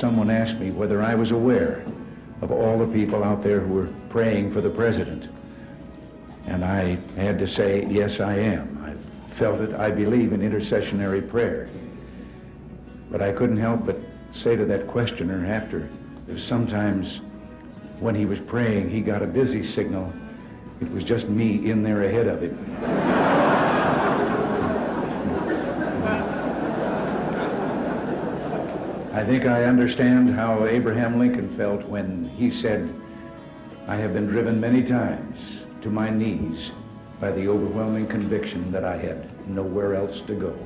someone asked me whether I was aware of all the people out there who were praying for the president. And I had to say, yes, I am. I felt it. I believe in intercessionary prayer. But I couldn't help but say to that questioner after, sometimes when he was praying, he got a busy signal. It was just me in there ahead of him. I think I understand how Abraham Lincoln felt when he said, I have been driven many times to my knees by the overwhelming conviction that I had nowhere else to go.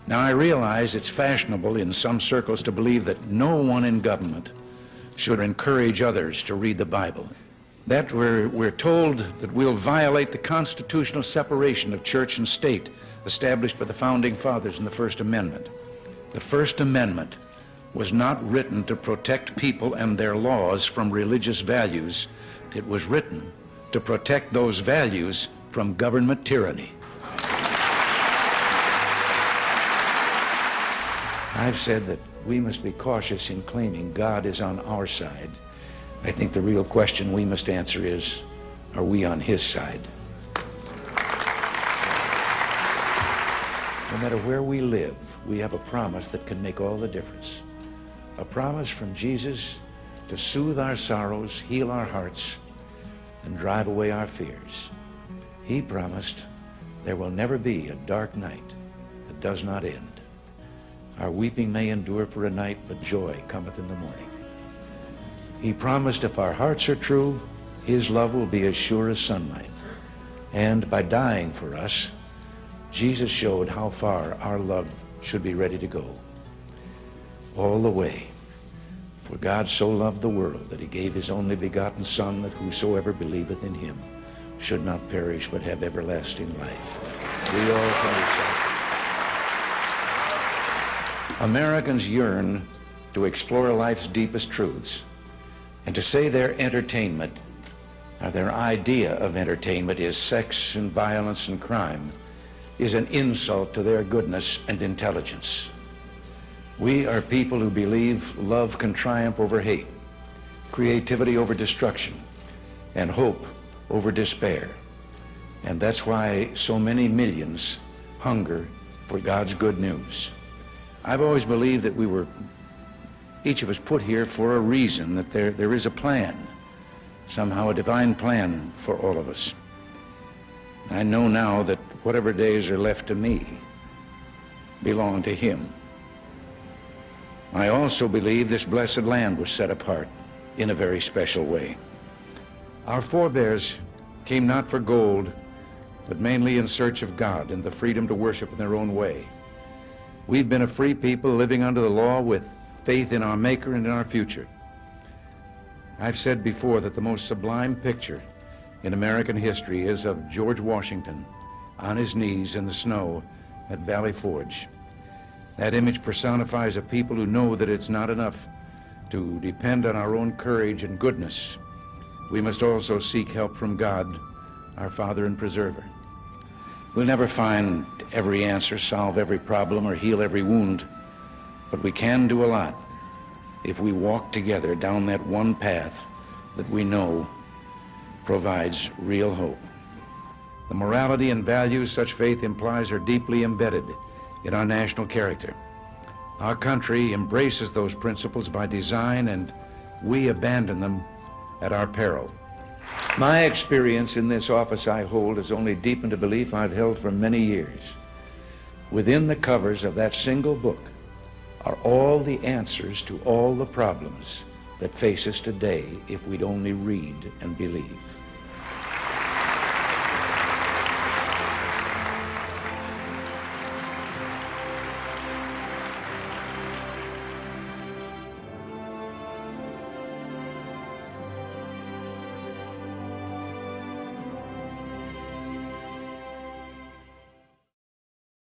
Now, I realize it's fashionable in some circles to believe that no one in government should encourage others to read the Bible. That we're told that we'll violate the constitutional separation of church and state established by the Founding Fathers in the First Amendment. The First Amendment was not written to protect people and their laws from religious values. It was written to protect those values from government tyranny. I've said that we must be cautious in claiming God is on our side. I think the real question we must answer is, are we on his side? No matter where we live, we have a promise that can make all the difference. A promise from Jesus to soothe our sorrows, heal our hearts, and drive away our fears. He promised there will never be a dark night that does not end. Our weeping may endure for a night, but joy cometh in the morning. He promised if our hearts are true, his love will be as sure as sunlight. And by dying for us, Jesus showed how far our love should be ready to go. All the way. For God so loved the world that he gave his only begotten Son, that whosoever believeth in him should not perish but have everlasting life. We all can recite. Americans yearn to explore life's deepest truths, and to say their entertainment, or their idea of entertainment, is sex and violence and crime, is an insult to their goodness and intelligence. We are people who believe love can triumph over hate, creativity over destruction, and hope over despair. And that's why so many millions hunger for God's good news. I've always believed that we were, each of us, put here for a reason, that there is a plan, somehow a divine plan for all of us. I know now that whatever days are left to me belong to him. I also believe this blessed land was set apart in a very special way. Our forebears came not for gold, but mainly in search of God and the freedom to worship in their own way. We've been a free people living under the law with faith in our Maker and in our future. I've said before that the most sublime picture in American history is of George Washington on his knees in the snow at Valley Forge. That image personifies a people who know that it's not enough to depend on our own courage and goodness. We must also seek help from God, our Father and Preserver. We'll never find every answer, solve every problem, or heal every wound, but we can do a lot if we walk together down that one path that we know provides real hope. The morality and values such faith implies are deeply embedded in our national character. Our country embraces those principles by design, and we abandon them at our peril. My experience in this office I hold has only deepened a belief I've held for many years. Within the covers of that single book are all the answers to all the problems that face us today if we'd only read and believe.